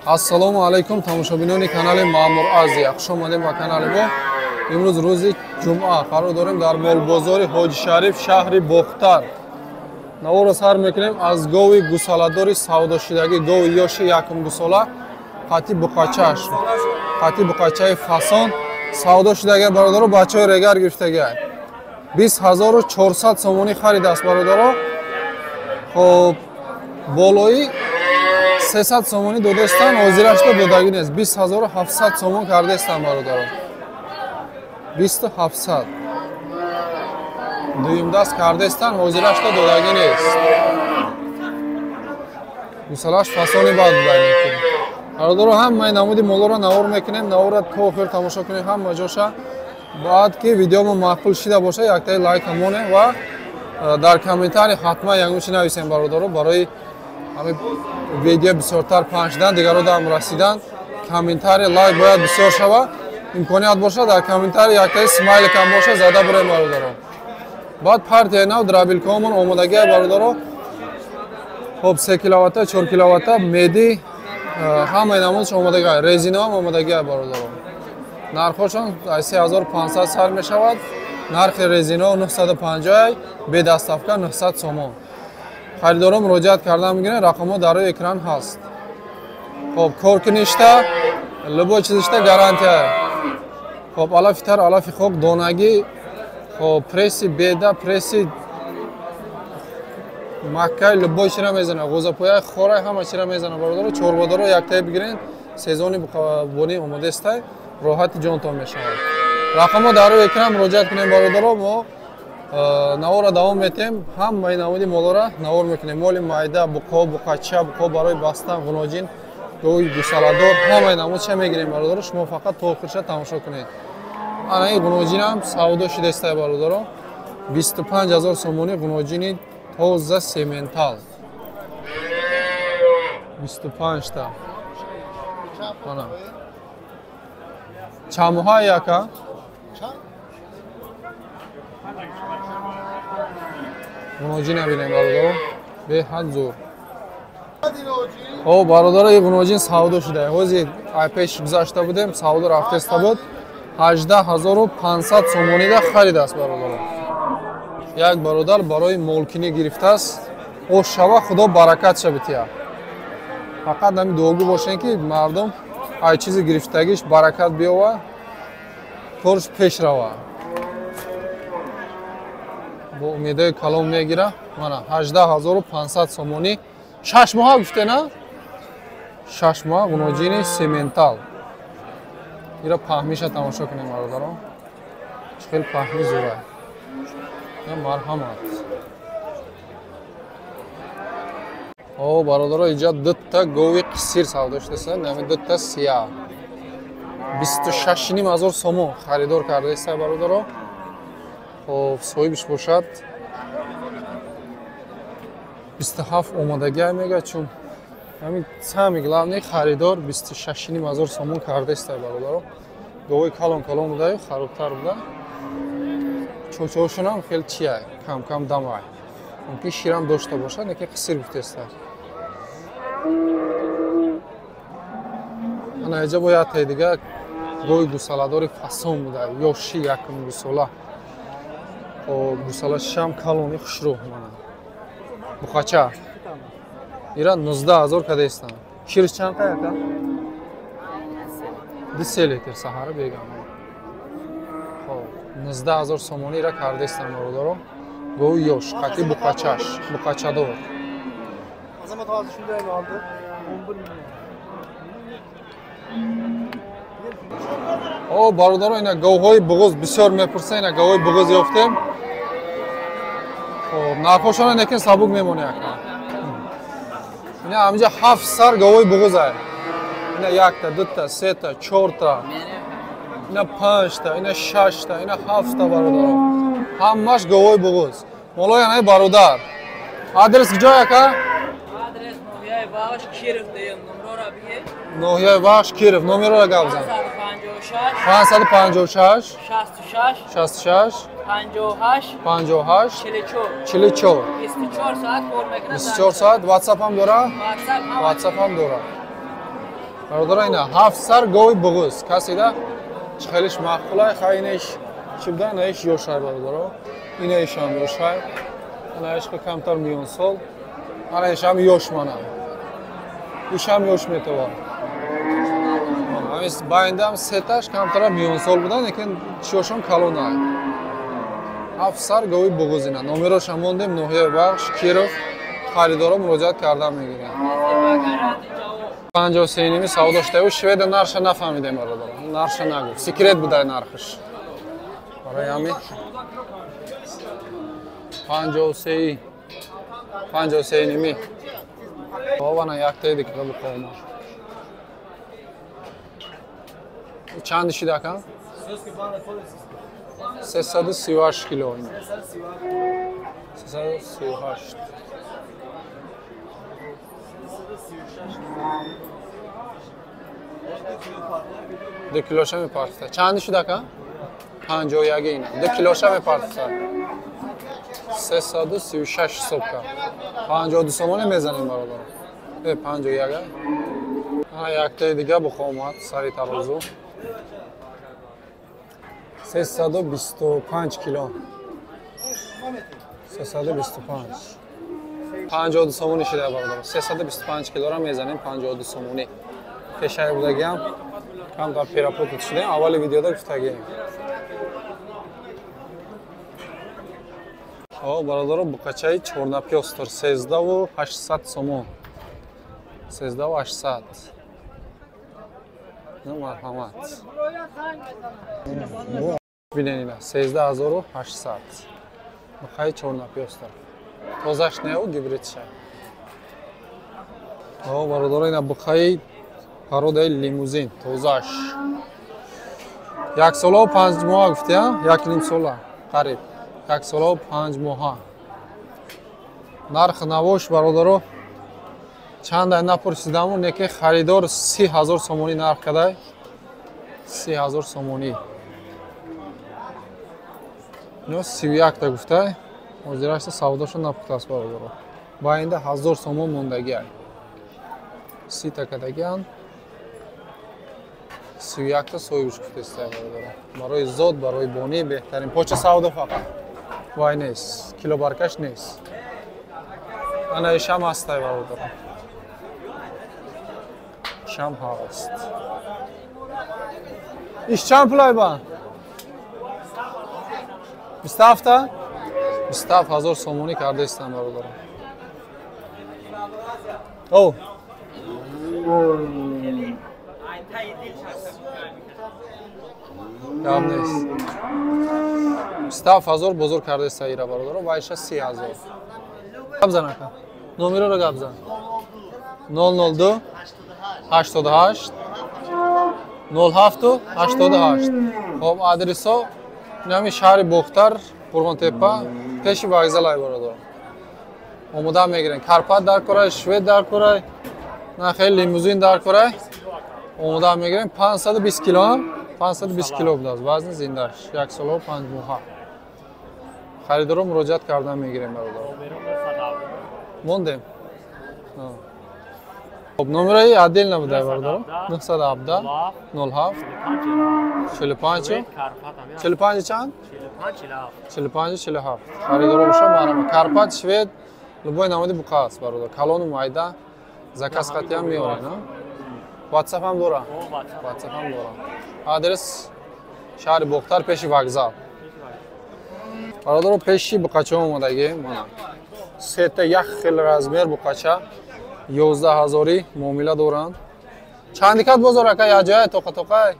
Ассалому алайкум тамошобинони канали Маъмур Азия. Хуш омадем ба канали мо. Имрӯз рӯзи ҷумъа қарор дорем дар молбозори Ҳоҷи Шариф шаҳри Бохтар. Наворо сар мекунем аз гови гусаладори савдошудаги гови ёши якум гусола қати буқачааш. Қати буқачаи фасон савдо шудаги бародаро бачаҳои регар гирифтагиай. 20400 сомонӣ харидааст бародаро. Хоб болои 300 сомонӣ додастан, ҳозирашто додагӣ нест. 20700 сомон кардастан бародаро. 2700. Дуюм даст кардастан, ҳозирашто додагӣ нест. Гусалаш фасони бад будай мекунем. Бародаро ҳамаи намуди молоро навор мекунем, навора то охир тамошо кунем ҳама ҷоша. Баъд ки видеомо маъқул шида боша, яктаи лайк ҳамоне ва дар комментарӣ ҳатман ягон чи нависем бародаро барои ҳамин видео бисёртар панҷ шудан, дигаро дам расидан. Комментарӣ лайк бояд бисёр шава. Имконият боша дар комментарӣ яктаи смайликам боша зада бурем бародаро. Баъд партияи нав драбилкаҳомон омодагиай бародаро. Хоб 3 киловатта, 4 киловатта меди ҳамаи намудаш омодагиай. Резинаам омодагиай бародаро. Нархошон 3500 сар мешавад. Нархи резино 950, бе даставка 900 сомон. Харидорон муроҷиат кардан мегирен, рақамҳо дар рӯи экран ҳаст. Хоб корки ништа, любой чизишта гарантия. Хоб алафи тар, алафи хок, донагӣ, хоб пресси беда, пресси маккай, любой чира мезана, ғӯзапояи хорай ҳама чира мезана бародаро. Чорбодаро яктае бигирен, сезони бонӣ омодастай, роҳати ҷонтон мешавад. Рақамҳо дар рӯи экран муроҷиат кунем бародаро. Мо навора давом метем, ҳамаи намуди молора навор мекунем. Моли майда, буқо, буқача, буқо барои бастан, ғуноҷин, гоҳи гусаладор, ҳамаи намудша мегирем бародаро. Шумо фақат то охирша тамошо кунед. Ана ин ғуноҷинам савдо шудастай бародаро. 25000 сомонӣ ғуноҷини тоза сементал. 25 та. Ана. Чамоҳа яка? ғуноҷин бинем бародаро. Беҳад зур. О бародаро ин ғуноҷин савдо шудааст. Ҳозир ай пеш гузашта будем, савдо рафтаста буд. 18500 сомонида харидааст бародаро. Як бародар барои молкинӣ гирифтааст. Ош шава худо баракат шабития. Фақат ҳами дуогӯ бошем ки мардум ай чизи гирифтагиш баракат биёва, корш пеш рава. Бо умедои калом мегира. Мана 18500 сомонӣ. 6 моҳа гуфтена? 6 моҳа ғуноҷини сементал. ира паҳмиша тамошо кунем бародаро. Чӣ хел паҳми зура. Я марҳамат. О бародаро иҷа дутта гови қисир савдо шудааст. Нами дутта сия. 26500 сомон харидор кардааст бародаро. Хоб соҳибиш бошад 27 омадагиай мега чун ҳамин сами главни харидор 26500 сомон кардааст бародаро. Гоҳи калон калон будаю харобтар буда. Чочошонам хел чиай, кам кам дамай. Мумкин ширам дошта бошад, неки қисир гуфтааст. Ана иҷа бо як дига гоҳи гусаладори фасон будаю, ёши якум гусола. Гусала шам калони хушрӯҳ мана. Буқача. Ира 19000 кадастан. Шириш чанд қаяка? 2 литр саҳара бегам. Хоб 19000 сомонӣ ира кардастан бародаро. Гоҳи ёш, қати буқачаш, буқачадор. Азамат ҳозир шундай oldi. 11 million. О бародаро ина гоҳҳои буғуз бисёр мепурса, ина гоҳҳои буғуз ёфтем. Хоб нархошона некин сабук мемоне ака. Ина ҳамҷа 7 сар гоҳҳои буғуз ай. Ина 1 та, 2 та, 3 та, 4 та. Ина 5 та, ина 6 та, ина 7 та бародаро. Ҳамаш гоҳҳои буғуз. Молои анаи бародар. Адрес киҷо ака? Адрес Ноҳияи Вахш Киров деям номерро бигӣ. Ноҳияи Вахш Киров номерро гап зан. 556 66 58 44 24 соат кор мекунад. 24 соат WhatsApp ҳам дора? WhatsApp ҳам дора. برادر اینا 7 سر گوی بغوز کسی دا چخیلش مقبوله خیلیش چی بودن ایش یوشای برادر این ایش هم یوشای این ایش که کمتر میون سال این ایش هم یوش منه ایش هم یوش میتوان همیست باینده هم ستاش کمتر میون سال بودن لیکن چیوشان کلون های 7 سر گوی بغوز اینا نومیروش هم موندیم نوحیه بخش کیروف خریدارا مراجعت کردن میگیرن 53 نیمی سودا شده و شوید نرش نفهمیدیم برادر نرش نگو سیکرت بوده نرخش برای همین 53 نیمی بابا یک تا دیگه بخورم چند شده کن 338 کیلو 338 2 کیلوشه میپرسته چند شده که؟ 51 اینه 2 کیلوشه میپرسته 336 صبح که 52 سومانی میزنیم برادر 51 یک تای دیگه بخوامد سری ترازو 325 کیلو 325 52 سومونی شده برادر 325 کیلو را میزنیم 52 سومونی پیشای بودگی هم کم در پیراپوت شده اول ویدیو گفتگی برادر بقچه چورنپی استر 13 و 800 سومون 13 و 800 مرحمت بینید 13800 بخای چورنپی استر توزش نه و گیبریت شه برادر اینا بخای پروده لیموزین توزش 1 سال و 5 ماه گفتیم 1 نیم سال قریب 1 سال و 5 ماه نرخ نوش برادر چند نپرسیدم اون که خریدار 30000 سومونی نرخ کرده 30000 سومونی نو 31 تا گفته مزیرش سوداشو نپخته است برادر با اینده 1000 سومون موندگی 30 تا کدگیان 31 تا سویش گفته است برادر برای زود برای بونی بهترین پوچه سودا فقط وای نیست کیلو برکش نیست انا شام است برادر شام هاست ایش چند پولای با 27 تا 27000 سومونی کرده استم برادر او کام نیست 27000 بزرگ کرده است ایرا برادر و ایش 30000 گپ زن کن نمره رو گپ زن 002 88 07 88 خب آدرسو نامی شهر بختر قربانتپا پیش وایزل ای برادر اومدم میگیرن کارپات در کره شوید در کره نه خیلی لیموزین در کره اومدم میگیرن 520 کیلو 520 کیلو بود وزن زندهش 1 سال و 5 ماه خریدارو مراجعت کردن میگیریم برادر موندیم خب نمره عدل نبوده برادر 917 07 45 45 چند 45 47 خریدارو باشه مرام کارپات شوید لبوی نمودی بقاس برادر کالون و مایده زکاس خطی هم میاره نه واتساپ هم داره واتساپ هم داره آدرس شهر بختر پیش وокзал برادر پیشی بقچه اومدگی من سه تا یک خیلی رزمیر بقچه 11000 معامله دارن چند کات بزرگ که یا جای توقع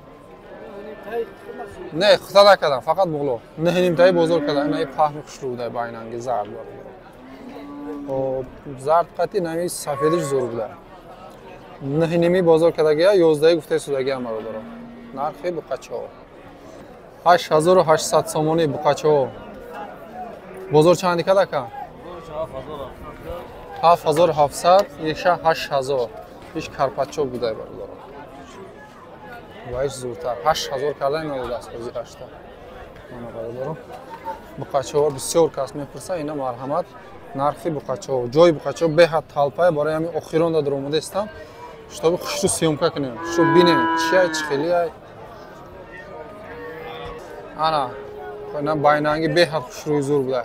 نه خدا نکردم فقط بغلو نه نیم تای بزرگ کردن نه پهن خوشلو بوده بایننگی زرد و زرد قطعی نمی سفیدش زور بوده نه نیمی بزرگ کردگی 11 گفته سودگی هم رو داره نرخی بقچه ها 8800 سومونی بقچه ها بزرگ چندی کده که 7700 یکشه 8000 هیچ کارپاچو بوده برادر وایش زورتر 8000 کرده این رو دست بازی رشته من برادر بقچه ها بسیار کس میپرسه اینا مرحمت نرخی بقچه ها جای بقچه ها به حد طلبه برای همین اخیران دادر اومده استم чтобы хушру съемка کنیم شو ببینیم چیه چه خیلی ای انا اینا باینانگی به حد خشروی زور بوده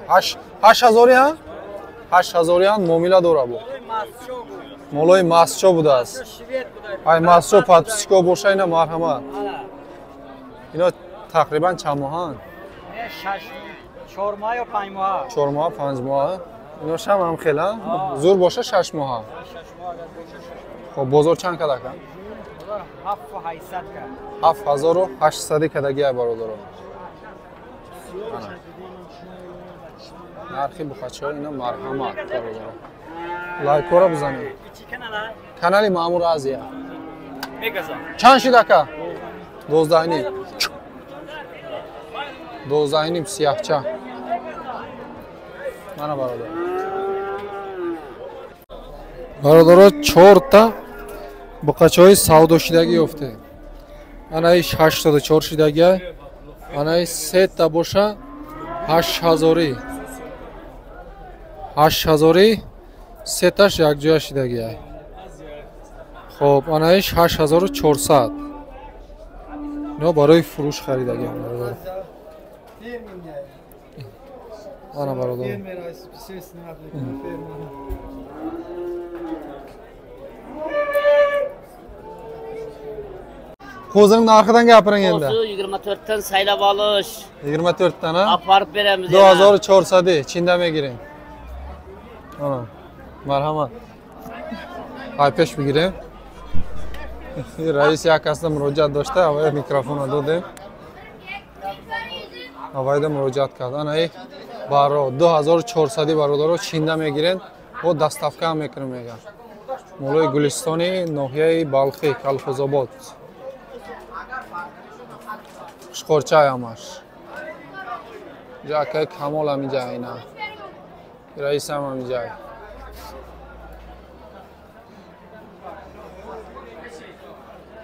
8000 ها 8000 ها معامله داره بود مولای ماسچو بوده است ای ماسچو پادپسیکو باشه اینا مرحمت اینا تقریبا چند ماهن 4 ماه یا 5 ماه 4 ماه 5 ماه اینا شم هم خیلی زور باشه 6 ماه خب بازار چند کده کن 7800 کدگی ای برادر نرخی بخچه ها اینا مرحمت لایک ها را بزنیم کانالی مامور ازیه چند شده که 12 نیم 12 نیم سیاه چه منو برادر 4 تا بخچه های سودو شدگی افته انایش 84 شدگی انایش 3 تا باشه 8000 3 تاش یک جای شدگی خب انایش 8400 اینا برای فروش خریدگی برادر انا برادر Qo'zining narxidan gapiring endi. Qo'zi 24 dan saylab olish. 24 dan ha? Aparib beramiz. 2400 chindamay giring. Ana. Marhamat. Ay pesh bigiring. Rais yakasida murojaat doshta, avval mikrofonni dodim. Avvalda murojaat qildi. Ana ey baro 2400 barodaro chindamay giring. Bu dastavka ham mekirim. Молои Гулистони, ноҳияи Балхи, Калхозобод. Шқорчай амаш. Ҷакай камол амиҷа ина. Раис ам амиҷа.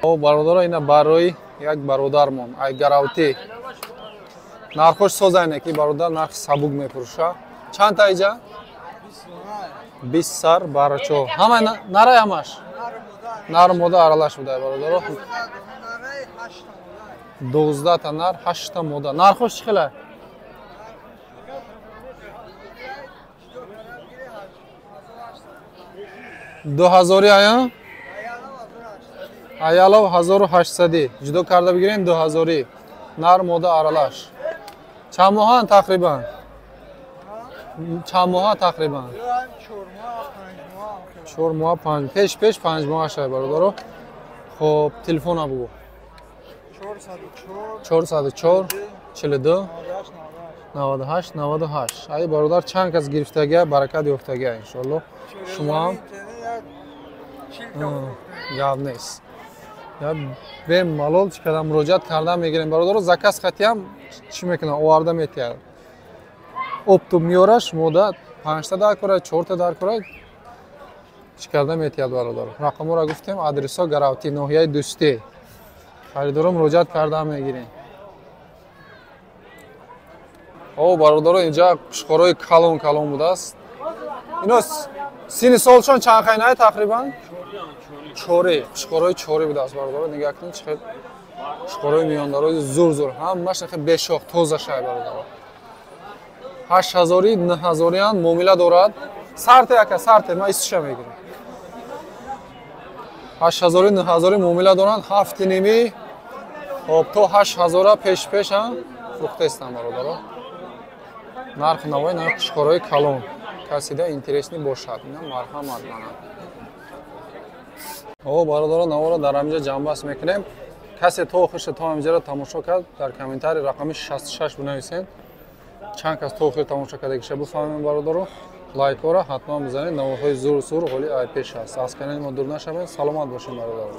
О бародара ина барои як бародармон, ай гаравти. Нархош созайне ки бародар нарх сабук мефурӯша. Чанд та иҷа? 20 сар барачо. Ҳама нарай амаш. Нар мода аралаш буда бародаро. 12 та нар, 8 та мода. Нархош чӣ хела? $2000 ая? Аялов 1800. Ҷудо карда бигирем 2000. Нар мода аралаш. Чанд моҳан тақрибан? Чанд моҳа тақрибан? 4 моҳа 5. Пеш 5 моҳа шай бародаро. Хоб телефона бугу. 404 42 98 98. Ай бародар чанд кас гирифтагия баракат ёфтагия иншалло. Шумо гап нест. Я бемалол чӣ кадам муроҷиат карда мегирем бародаро. Заказ хатиам чӣ мекунам? Оварда метиҳад. Оптум миёраш мода 5 та дар кора 4 та дар кора чӣ карда метиҳад бародар. Рақаморо гуфтем, адресо Гаравти, ноҳияи Дӯстӣ. Харидоро муроҷиат карда мегирем. О бародаро инҷа пишқорои калон будааст. Ино сини солшон чанд қайнае тақрибан? 4. Пишқорои 4 будааст бародаро. Нигоҳ кунед чӣ хел пишқорои миёндарои зур. Ҳамаш хел бешох тоза шай бародаро. 8000 9000 муомила дорад. Сарте ака сарте ма истиша мегирам. 8000 9000 муомила дорад. 7 ними хоб то 8000 пеш ам фрухтестам бародаро. Нарх навои на пишқорои калон. Касида интересни бошад. Ина марҳамат мана. О бародаро навора дар амҷа ҷамъбаст мекунем. Касе то охирша то амҷаро тамошо кард дар комментарий рақами 66 бинависен. Чанд кас то охир тамошо карда киша буфаҳмем бародаро. Лайкора ҳатман бизанед. Навоҳои зур ҳоли ай пеш аст. Аз канали мо дур нашавед. Саломат бошед бародаро.